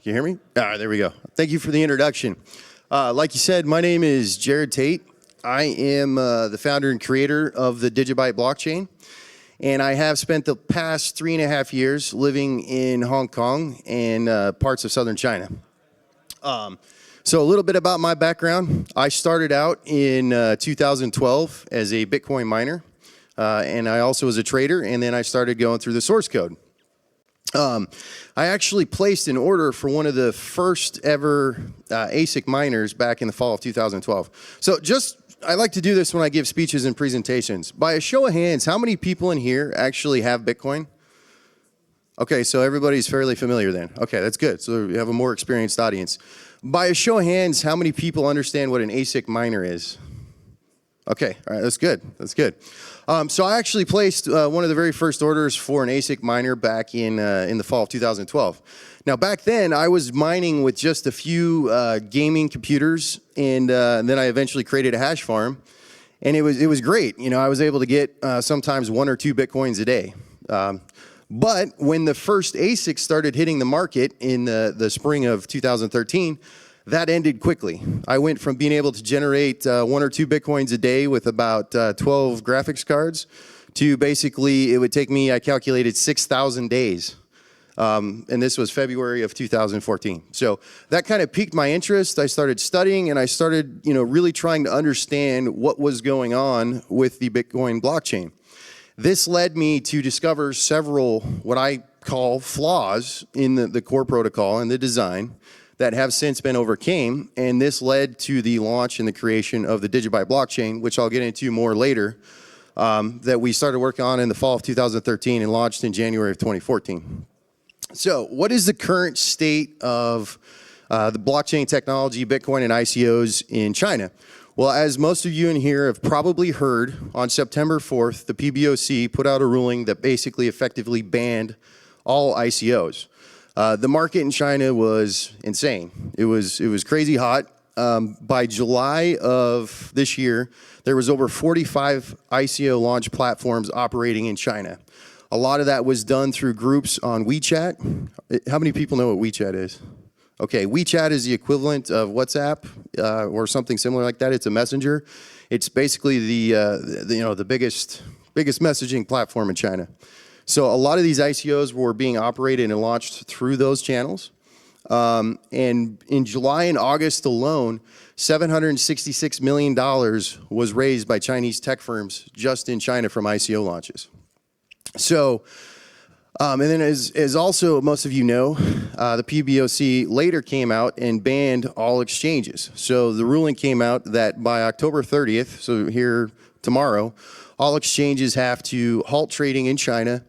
You hear me? All right, there we go. Thank you for the introduction. Like you said, my name is Jared Tate. I am the founder and creator of the DigiByte blockchain, and I have spent the past 3.5 years living in Hong Kong and parts of southern China. So a little bit about my background. I started out in 2012 as a Bitcoin miner, and I also was a trader, and then I started going through the source code. I actually placed an order for one of the first ever ASIC miners back in the fall of 2012. So I like to do this when I give speeches and presentations. By a show of hands, how many people in here actually have Bitcoin? Okay, so everybody's fairly familiar then. Okay, that's good. So we have a more experienced audience. By a show of hands, how many people understand what an ASIC miner is? Okay, all right, that's good. That's good. So I actually placed one of the very first orders for an ASIC miner back in the fall of 2012. Now, back then, I was mining with just a few gaming computers, and then I eventually created a hash farm, and it was great. You know, I was able to get sometimes 1 or 2 Bitcoins a day. But when the first ASIC started hitting the market in the spring of 2013, that ended quickly. I went from being able to generate 1 or 2 Bitcoins a day with about 12 graphics cards to basically it would take me, I calculated, 6,000 days. And this was February of 2014. So that kind of piqued my interest. I started studying and I started, really trying to understand what was going on with the Bitcoin blockchain. This led me to discover several what I call flaws in the core protocol and the design that have since been overcame, and this led to the launch and the creation of the DigiByte blockchain, which I'll get into more later, that we started working on in the fall of 2013 and launched in January of 2014. So what is the current state of the blockchain technology, Bitcoin, and ICOs in China? Well, as most of you in here have probably heard, on September 4th, the PBOC put out a ruling that basically effectively banned all ICOs. The market in China was insane. It was crazy hot. By July of this year, there was over 45 ICO launch platforms operating in China. A lot of that was done through groups on WeChat. How many people know what WeChat is? Okay, WeChat is the equivalent of WhatsApp or something similar like that. It's a messenger. It's basically the biggest messaging platform in China. So a lot of these ICOs were being operated and launched through those channels. And in July and August alone, $766 million was raised by Chinese tech firms just in China from ICO launches. So, and then as also most of you know, the PBOC later came out and banned all exchanges. So the ruling came out that by October 30th, so here tomorrow, all exchanges have to halt trading in China,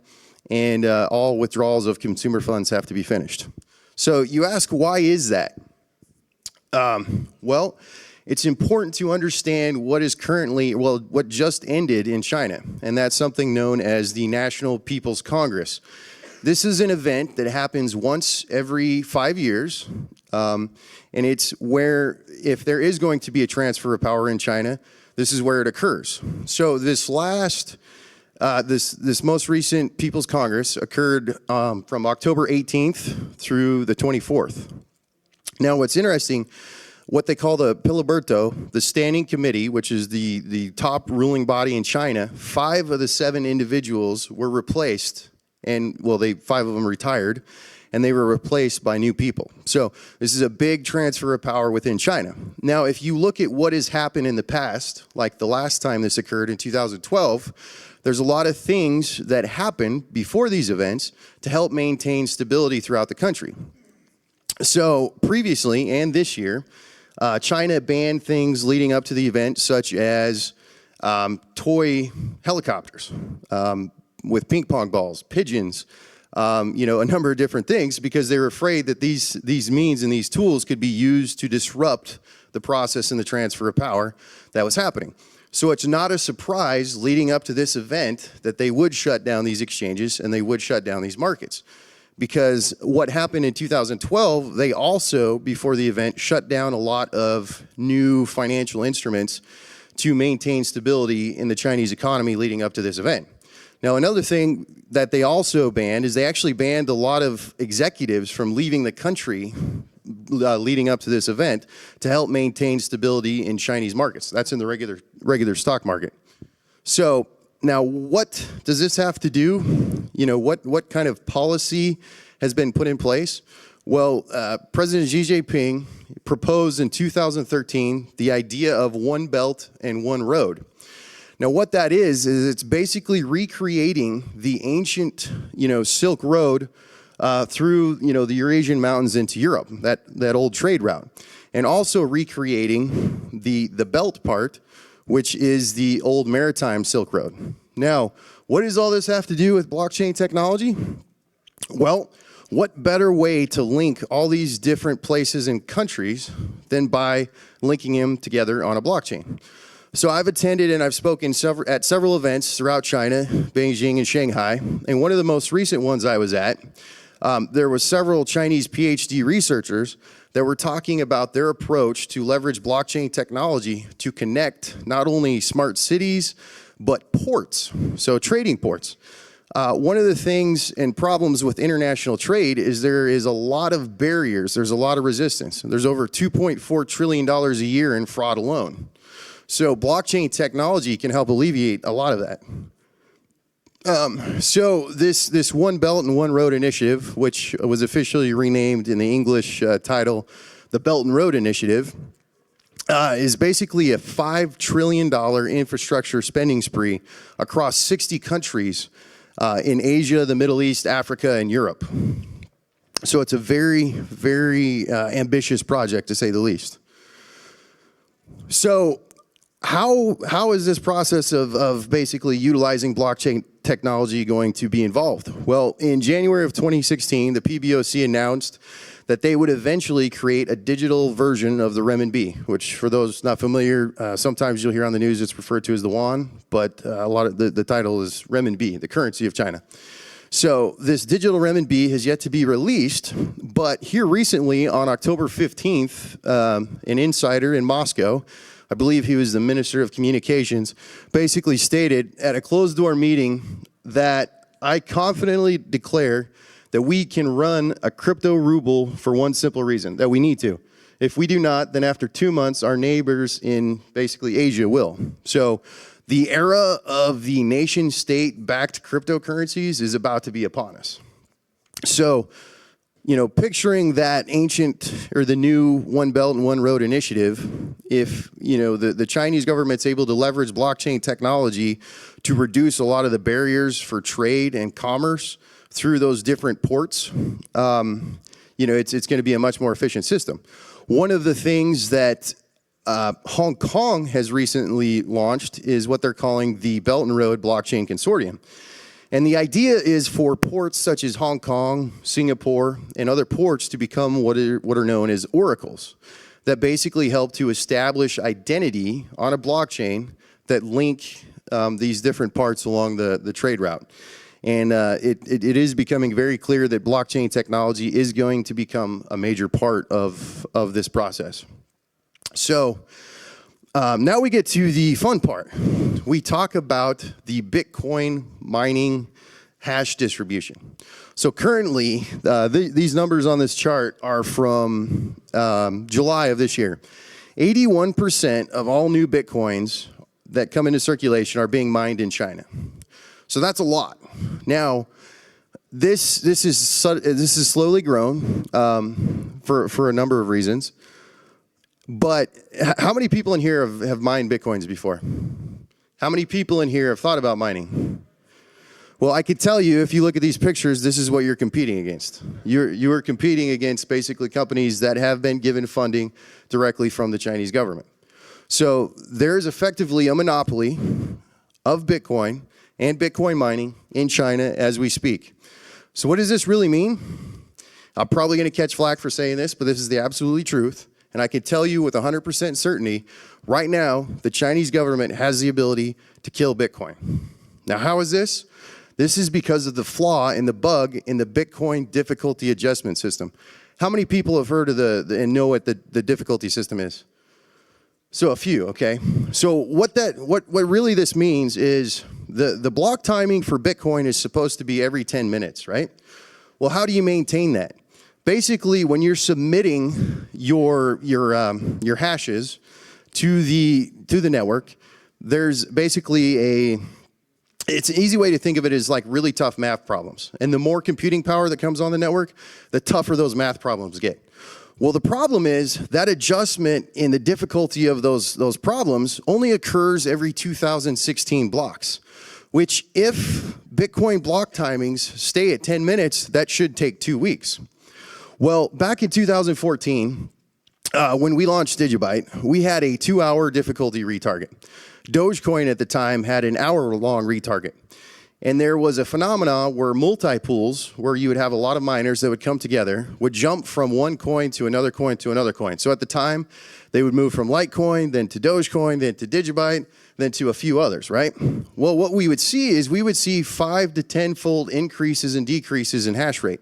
and all withdrawals of consumer funds have to be finished. So you ask, why is that? Well, it's important to understand what just ended in China, and that's something known as the National People's Congress. This is an event that happens once every 5 years, and it's where, if there is going to be a transfer of power in China, this is where it occurs. So this most recent People's Congress occurred from October 18th through the 24th. Now, what's interesting, what they call the Piliberto, the standing committee, which is the top ruling body in China, 5 of the 7 individuals were replaced, and 5 of them retired, and they were replaced by new people. So this is a big transfer of power within China. Now, if you look at what has happened in the past, like the last time this occurred in 2012, there's a lot of things that happened before these events to help maintain stability throughout the country. So previously and this year, China banned things leading up to the event, such as toy helicopters with ping pong balls, pigeons, a number of different things, because they were afraid that these means and these tools could be used to disrupt the process and the transfer of power that was happening. So it's not a surprise leading up to this event that they would shut down these exchanges and they would shut down these markets. Because what happened in 2012, they also, before the event, shut down a lot of new financial instruments to maintain stability in the Chinese economy leading up to this event. Now, another thing that they also banned is they actually banned a lot of executives from leaving the country leading up to this event to help maintain stability in Chinese markets. That's in the regular stock market. So now what does this have to do? You know, what kind of policy has been put in place? Well, President Xi Jinping proposed in 2013 the idea of one belt and one road. Now, what that is it's basically recreating the ancient, Silk Road through, the Eurasian mountains into Europe, that old trade route, and also recreating the belt part, which is the old maritime Silk Road. Now, what does all this have to do with blockchain technology? Well, what better way to link all these different places and countries than by linking them together on a blockchain? So I've attended and I've spoken at several events throughout China, Beijing, and Shanghai. And one of the most recent ones I was at, there were several Chinese PhD researchers that were talking about their approach to leverage blockchain technology to connect not only smart cities, but ports, so trading ports. One of the things and problems with international trade is there is a lot of barriers. There's a lot of resistance. There's over $2.4 trillion a year in fraud alone. So blockchain technology can help alleviate a lot of that. So this One Belt and One Road initiative, which was officially renamed in the English title, the Belt and Road Initiative, is basically a $5 trillion infrastructure spending spree across 60 countries in Asia, the Middle East, Africa, and Europe. So it's a very, very ambitious project, to say the least. So how is this process of basically utilizing blockchain technology going to be involved? Well, in January of 2016, the PBOC announced that they would eventually create a digital version of the renminbi, which for those not familiar, sometimes you'll hear on the news it's referred to as the yuan, but a lot of the title is renminbi, the currency of China. So this digital renminbi has yet to be released, but here recently on October 15th, an insider in Moscow, I believe he was the Minister of Communications, basically stated at a closed-door meeting that I confidently declare that we can run a crypto ruble for one simple reason, that we need to. If we do not, then after 2 months, our neighbors in basically Asia will. So the era of the nation-state-backed cryptocurrencies is about to be upon us. So, picturing that ancient or the new One Belt and One Road initiative, if, the Chinese government's able to leverage blockchain technology to reduce a lot of the barriers for trade and commerce through those different ports, it's going to be a much more efficient system. One of the things that Hong Kong has recently launched is what they're calling the Belt and Road Blockchain Consortium. And the idea is for ports such as Hong Kong, Singapore, and other ports to become what are known as oracles that basically help to establish identity on a blockchain that link these different parts along the trade route. And it is becoming very clear that blockchain technology is going to become a major part of this process. So now we get to the fun part. We talk about the Bitcoin mining hash distribution. So currently, these numbers on this chart are from July of this year. 81% of all new Bitcoins that come into circulation are being mined in China. So that's a lot. Now, this is slowly grown for a number of reasons. But how many people in here have mined Bitcoins before? How many people in here have thought about mining? Well, I could tell you, if you look at these pictures, this is what you're competing against. You are competing against basically companies that have been given funding directly from the Chinese government. So there's effectively a monopoly of Bitcoin and Bitcoin mining in China as we speak. So what does this really mean? I'm probably going to catch flack for saying this, but this is the absolute truth. And I can tell you with 100% certainty, right now, the Chinese government has the ability to kill Bitcoin. Now, how is this? This is because of the flaw and the bug in the Bitcoin difficulty adjustment system. How many people have heard of and know what the difficulty system is? So a few, okay. So what really this means is the block timing for Bitcoin is supposed to be every 10 minutes, right? Well, how do you maintain that? Basically, when you're submitting your hashes to the network, there's basically it's an easy way to think of it as like really tough math problems. And the more computing power that comes on the network, the tougher those math problems get. Well, the problem is that adjustment in the difficulty of those problems only occurs every 2016 blocks, which if Bitcoin block timings stay at 10 minutes, that should take 2 weeks. Well, back in 2014, when we launched DigiByte, we had a 2-hour difficulty retarget. Dogecoin at the time had an hour-long retarget. And there was a phenomenon where multi-pools, where you would have a lot of miners that would come together, would jump from one coin to another coin to another coin. So at the time, they would move from Litecoin, then to Dogecoin, then to DigiByte, then to a few others, right? Well, what we would see is we would see 5 to 10-fold increases and decreases in hash rate.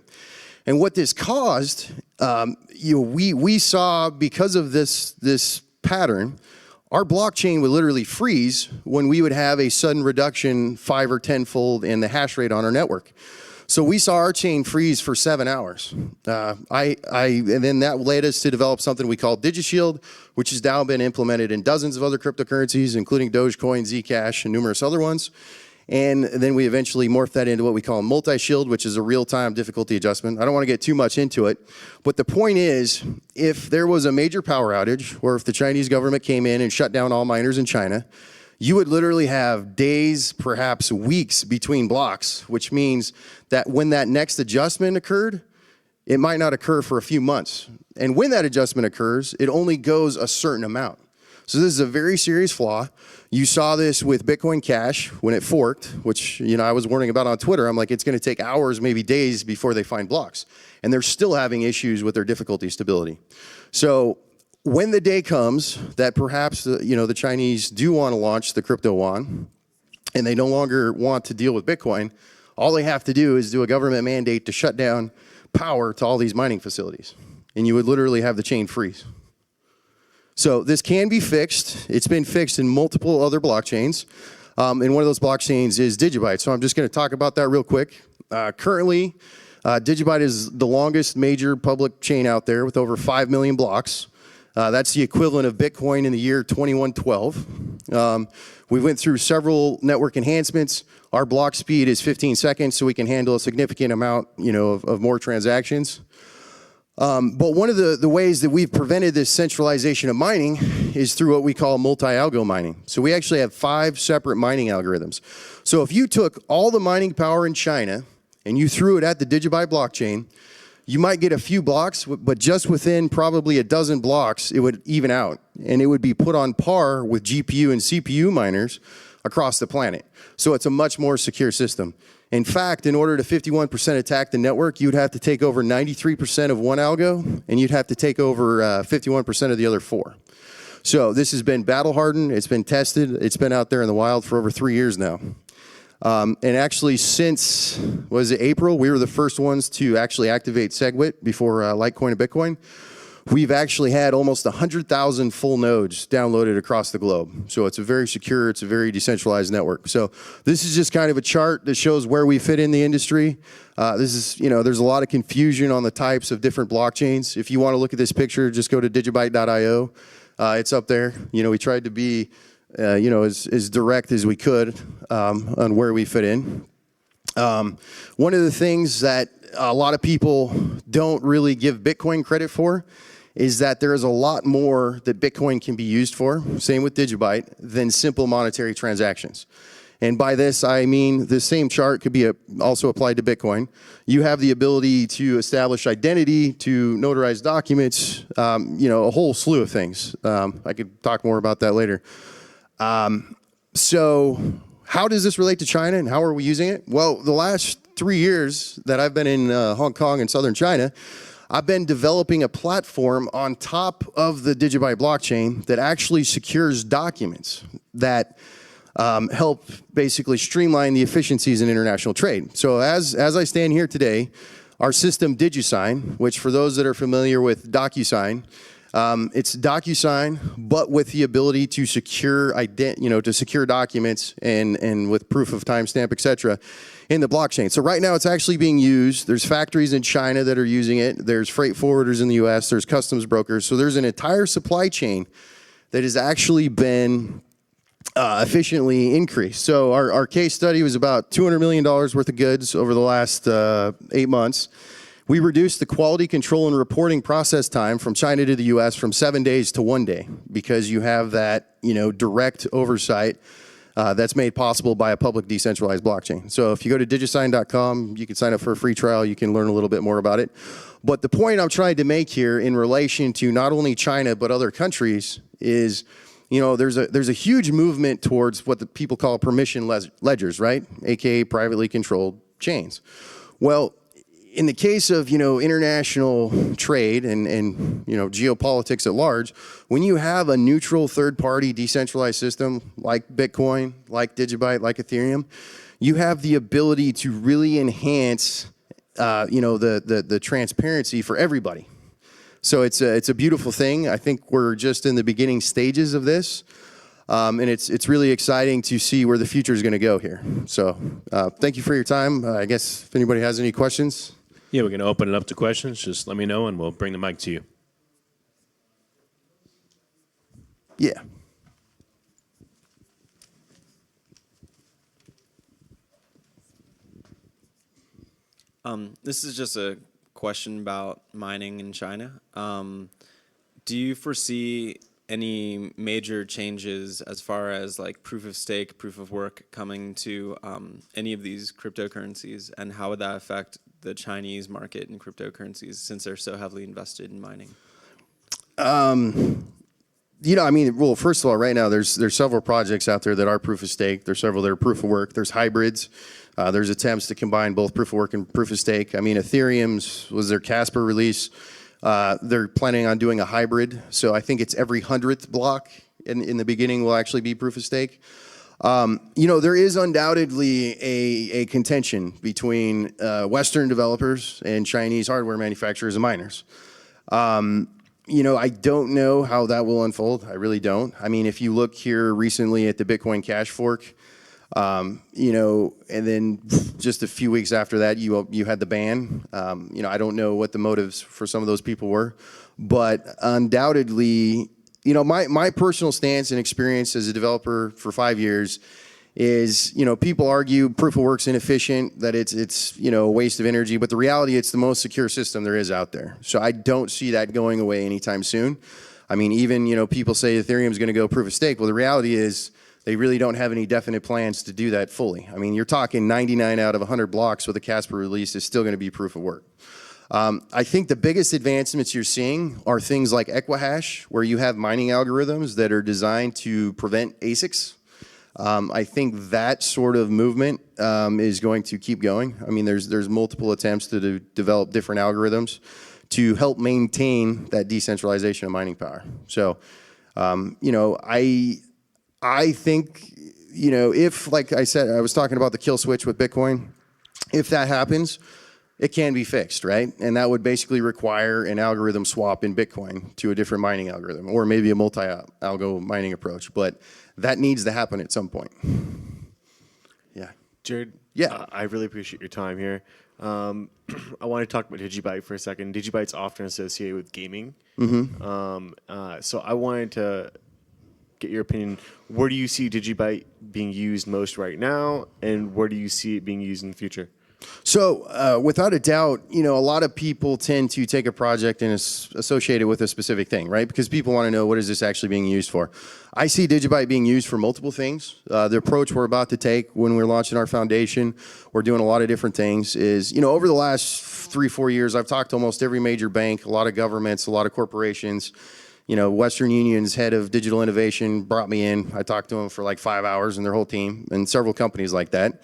And what this caused, we saw because of this pattern, our blockchain would literally freeze when we would have a sudden reduction 5 or 10-fold in the hash rate on our network. So we saw our chain freeze for 7 hours. And then that led us to develop something we call DigiShield, which has now been implemented in dozens of other cryptocurrencies, including Dogecoin, Zcash, and numerous other ones. And then we eventually morphed that into what we call a multi-shield, which is a real-time difficulty adjustment. I don't want to get too much into it, but the point is, if there was a major power outage, or if the Chinese government came in and shut down all miners in China, you would literally have days, perhaps weeks between blocks, which means that when that next adjustment occurred, it might not occur for a few months. And when that adjustment occurs, it only goes a certain amount. So this is a very serious flaw. You saw this with Bitcoin Cash when it forked, which I was warning about on Twitter. I'm like, it's going to take hours, maybe days before they find blocks. And they're still having issues with their difficulty stability. So when the day comes that perhaps the Chinese do want to launch the crypto yuan and they no longer want to deal with Bitcoin, all they have to do is do a government mandate to shut down power to all these mining facilities. And you would literally have the chain freeze. So this can be fixed. It's been fixed in multiple other blockchains. And one of those blockchains is DigiByte. So I'm just going to talk about that real quick. Currently, DigiByte is the longest major public chain out there with over 5 million blocks. That's the equivalent of Bitcoin in the year 2112. We went through several network enhancements. Our block speed is 15 seconds, so we can handle a significant amount, of more transactions. But one of the ways that we've prevented this centralization of mining is through what we call multi-algo mining. So we actually have 5 separate mining algorithms. So if you took all the mining power in China and you threw it at the DigiByte blockchain, you might get a few blocks, but just within probably a dozen blocks, it would even out. And it would be put on par with GPU and CPU miners across the planet. So it's a much more secure system. In fact, in order to 51% attack the network, you'd have to take over 93% of one algo, and you'd have to take over 51% of the other 4. So this has been battle hardened, it's been tested, it's been out there in the wild for over 3 years now. And actually since, April, we were the first ones to actually activate SegWit before Litecoin and Bitcoin. We've actually had almost 100,000 full nodes downloaded across the globe. So it's a very secure, it's a very decentralized network. So this is just kind of a chart that shows where we fit in the industry. This is, there's a lot of confusion on the types of different blockchains. If you want to look at this picture, just go to digibyte.io. It's up there. We tried to be, as direct as we could on where we fit in. One of the things that a lot of people don't really give Bitcoin credit for is that there is a lot more that Bitcoin can be used for, same with DigiByte, than simple monetary transactions. And by this, I mean the same chart could be also applied to Bitcoin. You have the ability to establish identity, to notarize documents, a whole slew of things. I could talk more about that later. So how does this relate to China and how are we using it? Well, the last 3 years that I've been in Hong Kong and southern China, I've been developing a platform on top of the DigiByte blockchain that actually secures documents that help basically streamline the efficiencies in international trade. So as I stand here today, our system DigiSign, which for those that are familiar with DocuSign, It's DocuSign, but with the ability to secure to secure documents and with proof of timestamp, et cetera, in the blockchain. So right now it's actually being used. There's factories in China that are using it. There's freight forwarders in the US. There's customs brokers. So there's an entire supply chain that has actually been efficiently increased. So our case study was about $200 million worth of goods over the last 8 months. We reduced the quality control and reporting process time from China to the US from 7 days to 1 day, because you have that, direct oversight that's made possible by a public decentralized blockchain. So if you go to digisign.com, you can sign up for a free trial. You can learn a little bit more about it. But the point I'm trying to make here in relation to not only China but other countries is, there's a huge movement towards what the people call permission ledgers, right? AKA privately controlled chains. Well, in the case of, international trade and geopolitics at large, when you have a neutral third-party decentralized system like Bitcoin, like DigiByte, like Ethereum, you have the ability to really enhance, the transparency for everybody. So it's a beautiful thing. I think we're just in the beginning stages of this. And it's really exciting to see where the future is going to go here. So thank you for your time. I guess if anybody has any questions. Yeah, we're going to open it up to questions. Just let me know, and we'll bring the mic to you. Yeah. This is just a question about mining in China. Do you foresee any major changes as far as like proof of stake, proof of work coming to any of these cryptocurrencies, and how would that affect the Chinese market in cryptocurrencies since they're so heavily invested in mining? Well, first of all, right now there's several projects out there that are proof of stake. There's several that are proof of work. There's hybrids. There's attempts to combine both proof of work and proof of stake. Ethereum's was their Casper release. They're planning on doing a hybrid. So I think it's every 100th block in the beginning will actually be proof of stake. There is undoubtedly a contention between Western developers and Chinese hardware manufacturers and miners. I don't know how that will unfold. I really don't. If you look here recently at the Bitcoin Cash fork, and then just a few weeks after that, you had the ban. I don't know what the motives for some of those people were, but undoubtedly, my personal stance and experience as a developer for 5 years is, people argue proof of work's inefficient, that it's a waste of energy, but the reality, it's the most secure system there is out there. So I don't see that going away anytime soon. Even, people say Ethereum's going to go proof of stake. Well, the reality is they really don't have any definite plans to do that fully. You're talking 99 out of 100 blocks with a Casper release is still going to be proof of work. I think the biggest advancements you're seeing are things like Equihash, where you have mining algorithms that are designed to prevent ASICs. I think that sort of movement is going to keep going. There's multiple attempts to develop different algorithms to help maintain that decentralization of mining power. So, I think, if, like I said, I was talking about the kill switch with Bitcoin, if that happens, it can be fixed, right? And that would basically require an algorithm swap in Bitcoin to a different mining algorithm, or maybe a multi-algo mining approach. But that needs to happen at some point. Yeah. Jared, yeah, I really appreciate your time here. I want to talk about DigiByte for a second. DigiByte's often associated with gaming. Mm-hmm. So I wanted to get your opinion. Where do you see DigiByte being used most right now, and where do you see it being used in the future? So without a doubt, a lot of people tend to take a project and associate it with a specific thing, right? Because people want to know, what is this actually being used for? I see DigiByte being used for multiple things. The approach we're about to take when we're launching our foundation, we're doing a lot of different things, is, over the last 3-4 years, I've talked to almost every major bank, a lot of governments, a lot of corporations. Western Union's head of digital innovation brought me in. I talked to him for like 5 hours and their whole team, and several companies like that.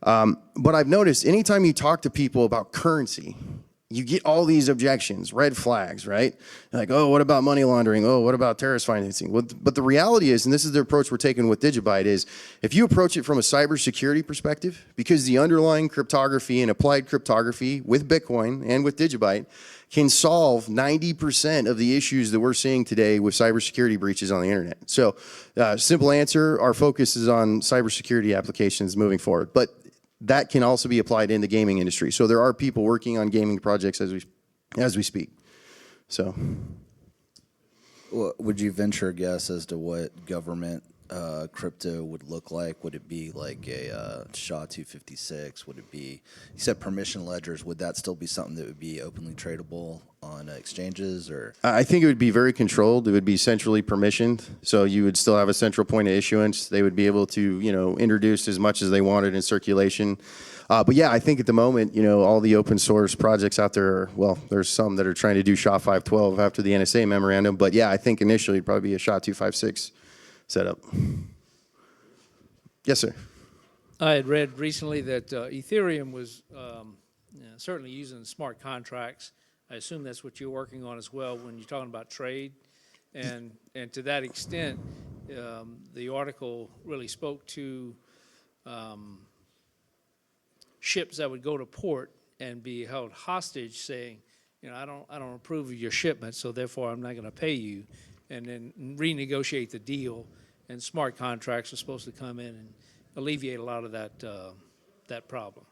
But I've noticed anytime you talk to people about currency, you get all these objections, red flags, right? Like, oh, what about money laundering? Oh, what about terrorist financing? Well, but the reality is, and this is the approach we're taking with DigiByte, is if you approach it from a cybersecurity perspective, because the underlying cryptography and applied cryptography with Bitcoin and with DigiByte can solve 90% of the issues that we're seeing today with cybersecurity breaches on the internet. So, simple answer, our focus is on cybersecurity applications moving forward. But that can also be applied in the gaming industry. So there are people working on gaming projects as we speak. So, well, would you venture a guess as to what government crypto would look like? Would it be like a SHA-256? Would it be, you said permission ledgers, would that still be something that would be openly tradable on exchanges? Or I think it would be very controlled. It would be centrally permissioned. So you would still have a central point of issuance. They would be able to, introduce as much as they wanted in circulation. But yeah, I think at the moment, all the open source projects out there, there's some that are trying to do SHA-512 after the NSA memorandum. But yeah, I think initially it'd probably be a SHA-256 setup. Yes, sir. I had read recently that Ethereum was certainly using smart contracts. I assume that's what you're working on as well when you're talking about trade. And to that extent, the article really spoke to ships that would go to port and be held hostage, saying, I don't approve of your shipment, so therefore I'm not going to pay you, and then renegotiate the deal. And smart contracts are supposed to come in and alleviate a lot of that problem.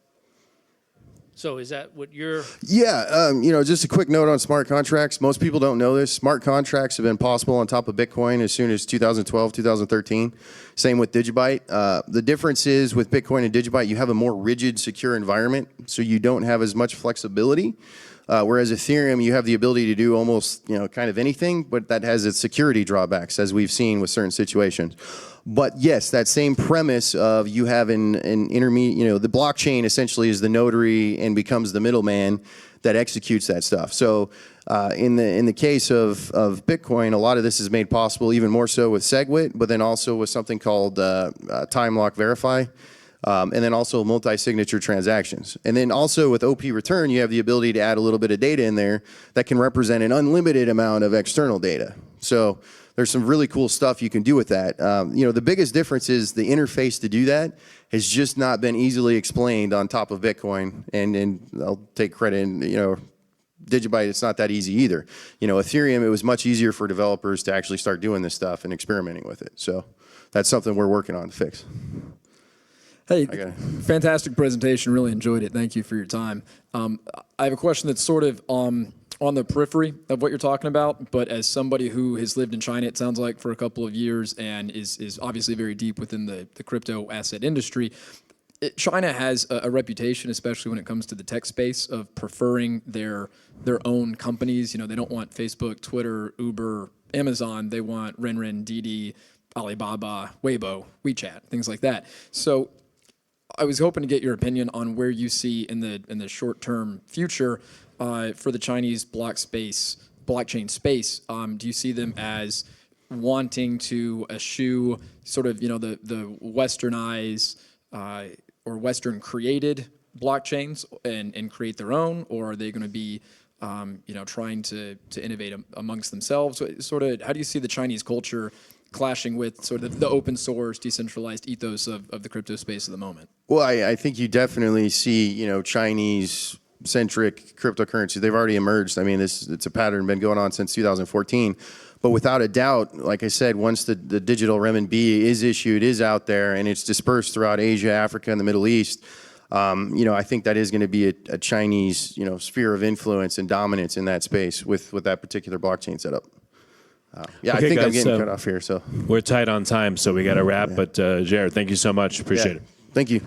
So is that what you're... Yeah, just a quick note on smart contracts. Most people don't know this. Smart contracts have been possible on top of Bitcoin as soon as 2012, 2013. Same with DigiByte. The difference is with Bitcoin and DigiByte, you have a more rigid, secure environment, so you don't have as much flexibility. Whereas Ethereum, you have the ability to do almost, kind of anything, but that has its security drawbacks, as we've seen with certain situations. But yes, that same premise of you have an intermediate, the blockchain essentially is the notary and becomes the middleman that executes that stuff. So in the case of Bitcoin, a lot of this is made possible even more so with SegWit, but then also with something called time lock verify. And then also multi-signature transactions. And then also with OP return, you have the ability to add a little bit of data in there that can represent an unlimited amount of external data. So there's some really cool stuff you can do with that. The biggest difference is the interface to do that has just not been easily explained on top of Bitcoin. And I'll take credit, DigiByte, it's not that easy either. Ethereum, it was much easier for developers to actually start doing this stuff and experimenting with it. So that's something we're working on to fix. Hey, fantastic presentation. Really enjoyed it. Thank you for your time. I have a question that's sort of on the periphery of what you're talking about, but as somebody who has lived in China, it sounds like, for a couple of years and is obviously very deep within the crypto asset industry, China has a reputation, especially when it comes to the tech space, of preferring their own companies. They don't want Facebook, Twitter, Uber, Amazon. They want Renren, Didi, Alibaba, Weibo, WeChat, things like that. So I was hoping to get your opinion on where you see in the short-term future for the Chinese blockchain space. Do you see them as wanting to eschew sort of the westernized or Western created blockchains and create their own, or are they going to be trying to innovate amongst themselves? Sort of, how do you see the Chinese culture clashing with sort of the open source, decentralized ethos of the crypto space at the moment? Well, I think you definitely see, Chinese-centric cryptocurrencies. They've already emerged. I mean, it's a pattern been going on since 2014. But without a doubt, like I said, once the digital renminbi is issued, is out there, and it's dispersed throughout Asia, Africa, and the Middle East, I think that is going to be a Chinese, sphere of influence and dominance in that space with that particular blockchain setup. Okay, I think guys, I'm getting cut off here. So we're tight on time, so we got to wrap. But Jared, thank you so much. Appreciate it. Thank you.